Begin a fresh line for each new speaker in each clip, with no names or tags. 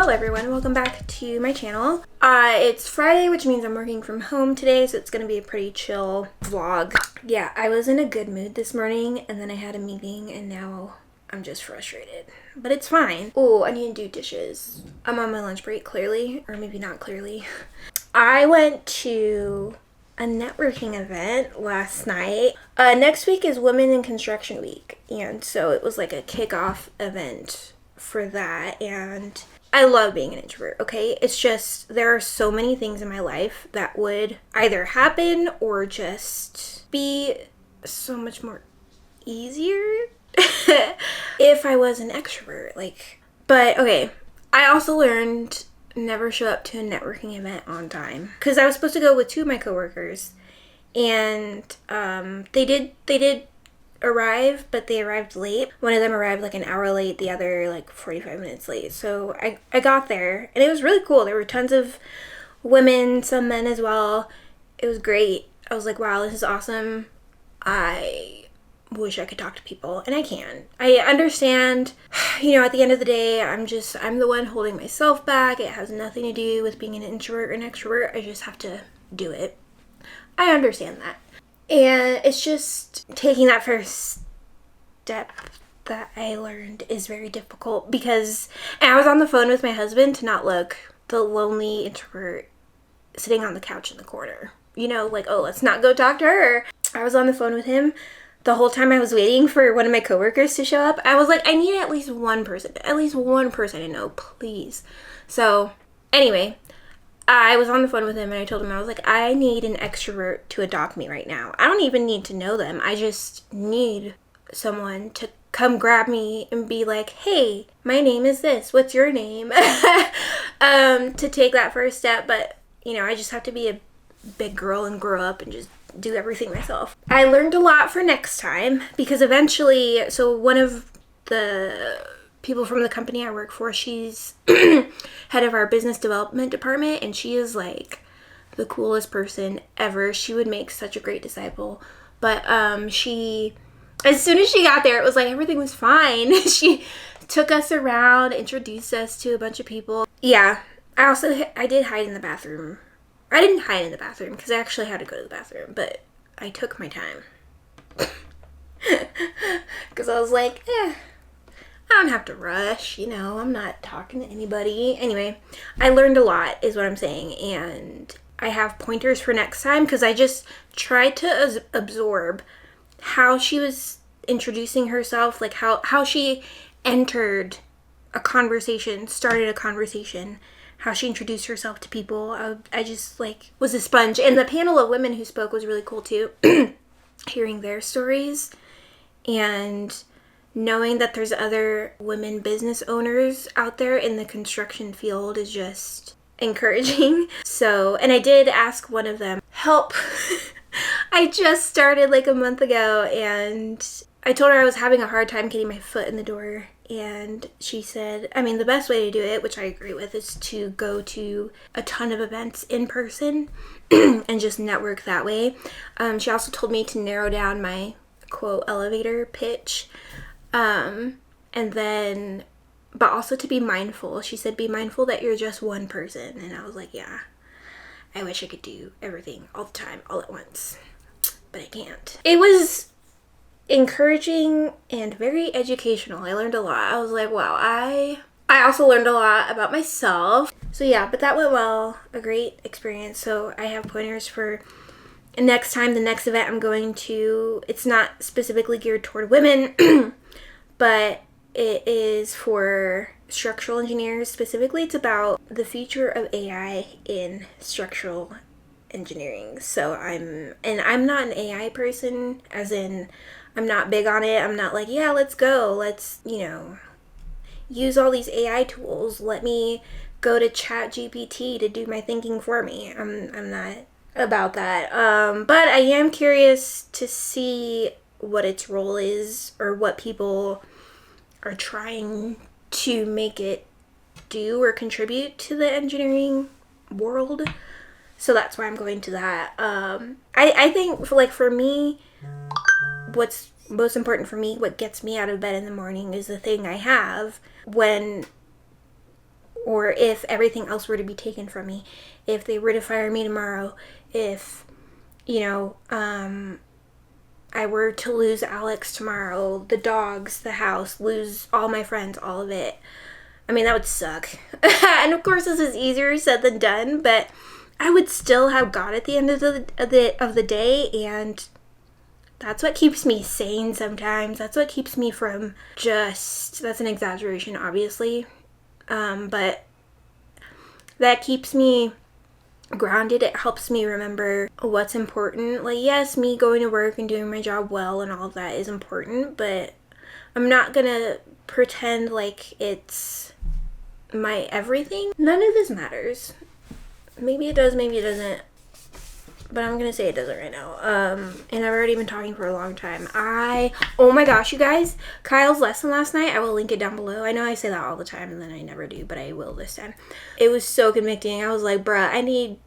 Hello everyone, welcome back to my channel. It's Friday, which means I'm working from home today, so it's gonna be a pretty chill vlog. Yeah, I was in a good mood this morning, and then I had a meeting, and now I'm just frustrated. But it's fine. Oh, I need to do dishes. I'm on my lunch break, clearly, or maybe not clearly. I went to a networking event last night. Next week is Women in Construction Week, and so it was like a kickoff event for that, and I love being an introvert, okay? It's just there are so many things in my life that would either happen or just be so much more easier if I was an extrovert, but okay, I also learned never show up to a networking event on time, because I was supposed to go with two of my coworkers, and they did arrive, but they arrived late. One of them arrived like an hour late, the other like 45 minutes late. So I got there, and it was really cool. There were tons of women, some men as well. It was great. I was like, wow, this is awesome. I wish I could talk to people, and I can. I understand, at the end of the day, I'm the one holding myself back. It has nothing to do with being an introvert or an extrovert. I just have to do it. I understand that. And it's just taking that first step that I learned is very difficult, because I was on the phone with my husband to not look the lonely introvert sitting on the couch in the corner. Oh, let's not go talk to her. I was on the phone with him the whole time I was waiting for one of my coworkers to show up. I was like, I need at least one person to know, please. So anyway, I was on the phone with him, and I told him, I was like, I need an extrovert to adopt me right now. I don't even need to know them. I just need someone to come grab me and be like, hey, my name is this. What's your name? To take that first step. But, I just have to be a big girl and grow up and just do everything myself. I learned a lot for next time, because eventually, so one of the people from the company I work for, she's head of our business development department, and she is like the coolest person ever. She would make such a great disciple. But she, as soon as she got there, it was like everything was fine. She took us around, introduced us to a bunch of people. Yeah, I did hide in the bathroom. I didn't hide in the bathroom because I actually had to go to the bathroom, but I took my time. Because I was like, I don't have to rush, I'm not talking to anybody. Anyway, I learned a lot is what I'm saying, and I have pointers for next time, because I just tried to absorb how she was introducing herself, like how she entered a conversation, started a conversation, how she introduced herself to people. I just was a sponge, and the panel of women who spoke was really cool too. Hearing their stories and knowing that there's other women business owners out there in the construction field is just encouraging. So, and I did ask one of them help. I just started like a month ago, and I told her I was having a hard time getting my foot in the door. And she said, the best way to do it, which I agree with, is to go to a ton of events in person and just network that way. She also told me to narrow down my quote elevator pitch. And then, but also to be mindful. She said, be mindful that you're just one person. And I was like, yeah, I wish I could do everything all the time, all at once, but I can't. It was encouraging and very educational. I learned a lot. I was like, wow, I also learned a lot about myself. So yeah, but that went well. A great experience. So I have pointers for next time. The next event I'm going to, it's not specifically geared toward women, but it is for structural engineers specifically. It's about the future of AI in structural engineering. So I'm not an AI person, as in I'm not big on it. I'm not like, yeah, let's go. Let's, use all these AI tools. Let me go to ChatGPT to do my thinking for me. I'm not about that. But I am curious to see what its role is, or what people are trying to make it do or contribute to the engineering world. So that's why I'm going to that. I think for me, what's most important for me, what gets me out of bed in the morning, is the thing I have when or if everything else were to be taken from me, if they were to fire me tomorrow, if, you know, I were to lose Alex tomorrow, the dogs, the house, lose all my friends, all of it. I mean, that would suck. And of course, this is easier said than done, but I would still have God at the end of the day, and that's what keeps me sane sometimes. That's what keeps me from just, that's an exaggeration, obviously, but that keeps me grounded. It helps me remember what's important. Like, yes, me going to work and doing my job well and all of that is important, but I'm not gonna pretend like it's my everything. None of this matters. Maybe it does, maybe it doesn't, but I'm gonna say it doesn't right now. And I've already been talking for a long time. Oh my gosh, you guys, Kyle's lesson last night, I will link it down below. I know I say that all the time and then I never do, but I will this time. It was so convicting. I was like, bruh, I need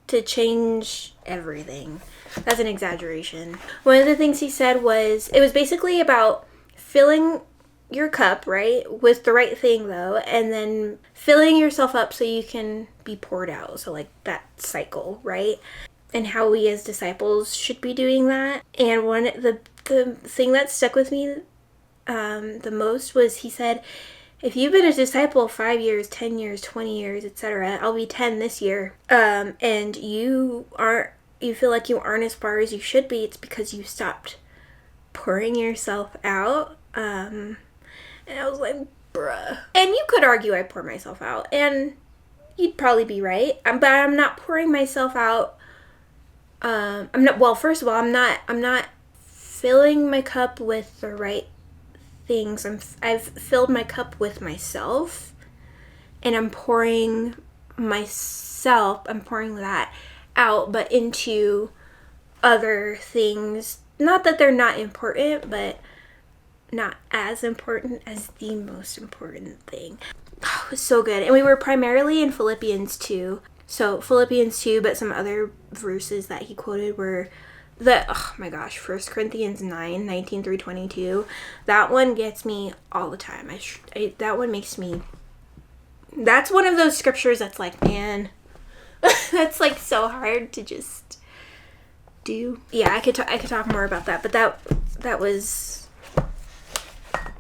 to change everything. That's an exaggeration. One of the things he said was, it was basically about filling your cup, right, with the right thing though, and then filling yourself up so you can be poured out. So like that cycle, right? And how we as disciples should be doing that. And the thing that stuck with me the most was, he said, if you've been a disciple 5 years, 10 years, 20 years, etc., I'll be 10 this year, and you feel like you aren't as far as you should be, it's because you stopped pouring yourself out. And I was like, bruh. And you could argue I pour myself out, and you'd probably be right. But I'm not pouring myself out. First of all, I'm not filling my cup with the right things. I've filled my cup with myself, and I'm pouring that out, but into other things. Not that they're not important, but not as important as the most important thing. Oh, it was so good. And we were primarily in Philippians 2. So Philippians 2, but some other verses that he quoted were oh my gosh, 1 Corinthians 9:19 through 22. That one gets me all the time. That one makes me, that's one of those scriptures that's like, man, that's like so hard to just do. Yeah, I could talk more about that, but that was,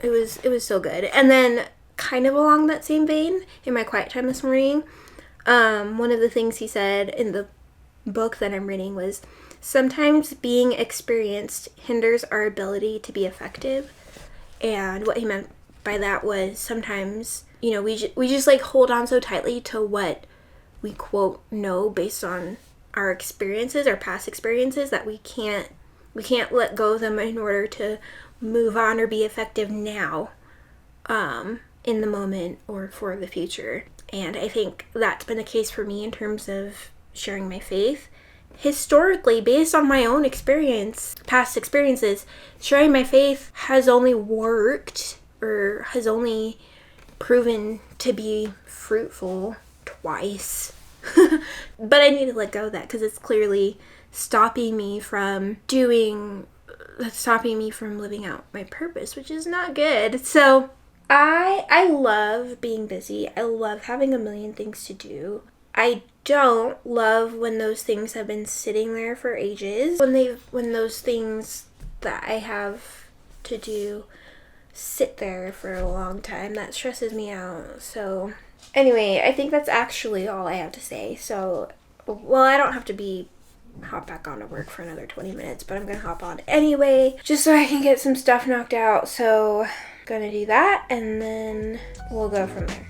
it was so good. And then kind of along that same vein, in my quiet time this morning, one of the things he said in the book that I'm reading was, sometimes being experienced hinders our ability to be effective. And what he meant by that was, sometimes, you know, we just like hold on so tightly to what we quote know based on our experiences, our past experiences, that we can't let go of them in order to move on or be effective now, in the moment or for the future. And I think that's been the case for me in terms of sharing my faith. Historically, based on my own experience, past experiences, sharing my faith has only worked, or has only proven to be fruitful twice. But I need to let go of that, because it's clearly stopping me from living out my purpose, which is not good. So I love being busy. I love having a million things to do. I don't love when those things have been sitting there for ages. When those things that I have to do sit there for a long time, that stresses me out. So anyway, I think that's actually all I have to say. So, well, I don't have to hop back on to work for another 20 minutes, but I'm gonna hop on anyway, just so I can get some stuff knocked out. So gonna do that, and then we'll go from there.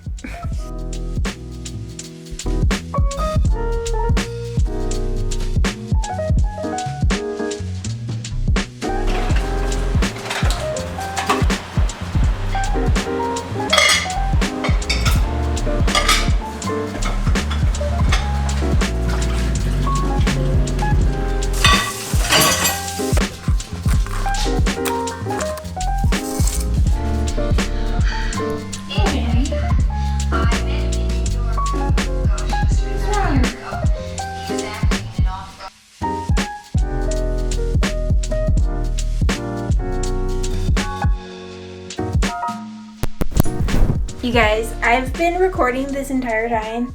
You guys, I've been recording this entire time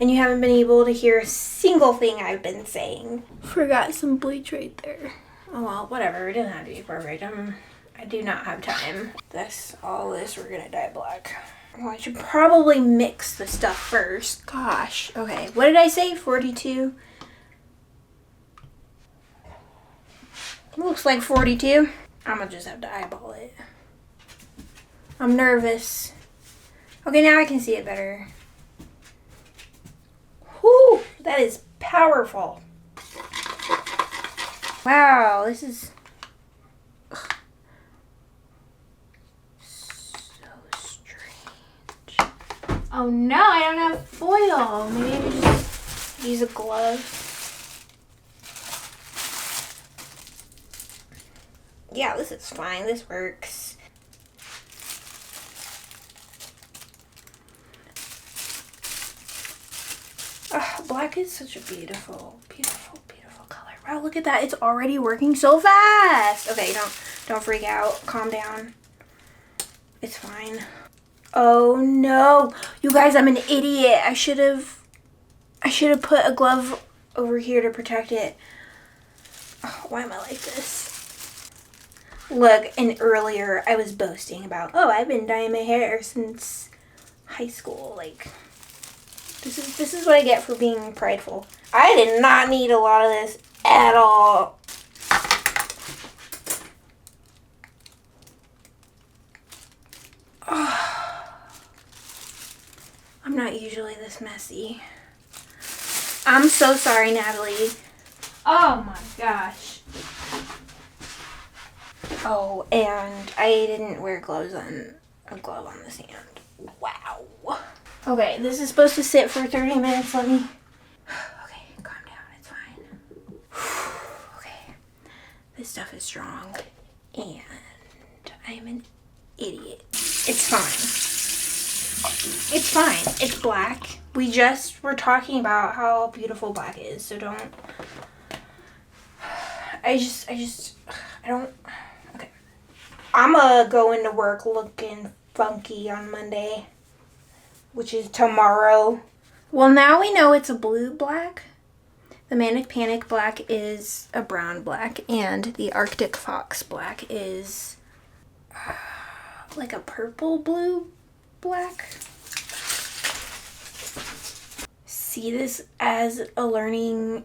and you haven't been able to hear a single thing I've been saying. Forgot some bleach right there. Oh well, whatever. It doesn't have to be perfect. I do not have time. All this, we're gonna dye black. Well, I should probably mix the stuff first. Gosh. Okay, what did I say? 42? Looks like 42. I'm gonna just have to eyeball it. I'm nervous. Okay, now I can see it better. Whoo! That is powerful. Wow, this is so strange. Oh no, I don't have foil. Maybe I could just use a glove. Yeah, this is fine. This works. Black is such a beautiful, beautiful, beautiful color. Wow, look at that. It's already working so fast. Okay, don't freak out. Calm down. It's fine. Oh no. You guys, I'm an idiot. I should have put a glove over here to protect it. Oh, why am I like this? Look, and earlier I was boasting about, oh, I've been dyeing my hair since high school. Like, this is what I get for being prideful. I did not need a lot of this at all. Oh, I'm not usually this messy. I'm so sorry, Natalie. Oh my gosh. Oh, and I didn't wear a glove on the sand. Wow. Okay, this is supposed to sit for 30 minutes. Let me... Okay, calm down. It's fine. Okay. This stuff is strong. And I'm an idiot. It's fine. It's fine. It's black. We just were talking about how beautiful black is, so don't... I don't... Okay. I'm gonna go into work looking funky on Monday, which is tomorrow. Well, now we know it's a blue black. The Manic Panic black is a brown black, and the Arctic Fox black is like a purple blue black. See this as a learning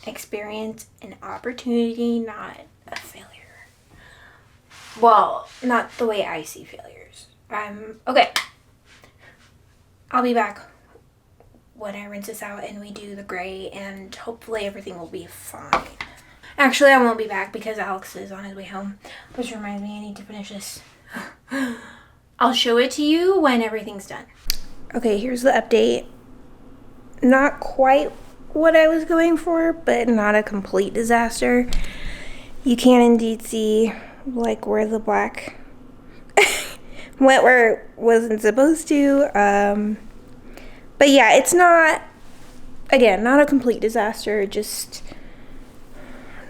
experience, an opportunity, not a failure. Well, not the way I see failures. Okay. I'll be back when I rinse this out and we do the gray, and hopefully everything will be fine. Actually, I won't be back because Alex is on his way home, which reminds me I need to finish this. I'll show it to you when everything's done. Okay, here's the update. Not quite what I was going for, but not a complete disaster. You can indeed see like where the black went where it wasn't supposed to. But yeah, it's not, again, not a complete disaster, just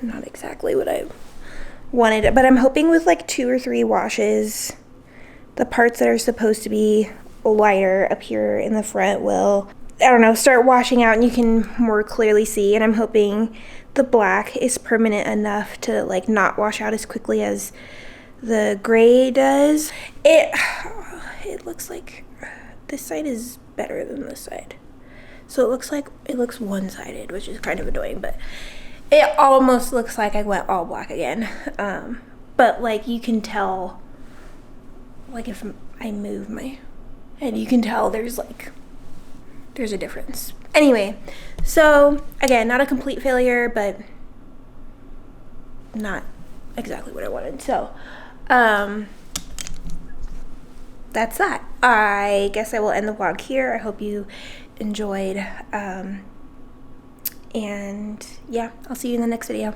not exactly what I wanted. But I'm hoping with like 2 or 3 washes, the parts that are supposed to be lighter up here in the front will, I don't know, start washing out and you can more clearly see. And I'm hoping the black is permanent enough to like not wash out as quickly as the gray does. It looks like this side is better than this side. So it looks one-sided, which is kind of annoying, but it almost looks like I went all black again. But like you can tell, like if I move my head, you can tell there's a difference. Anyway, so again, not a complete failure, but not exactly what I wanted. So that's that. I guess I will end the vlog here. I hope you enjoyed. And yeah, I'll see you in the next video.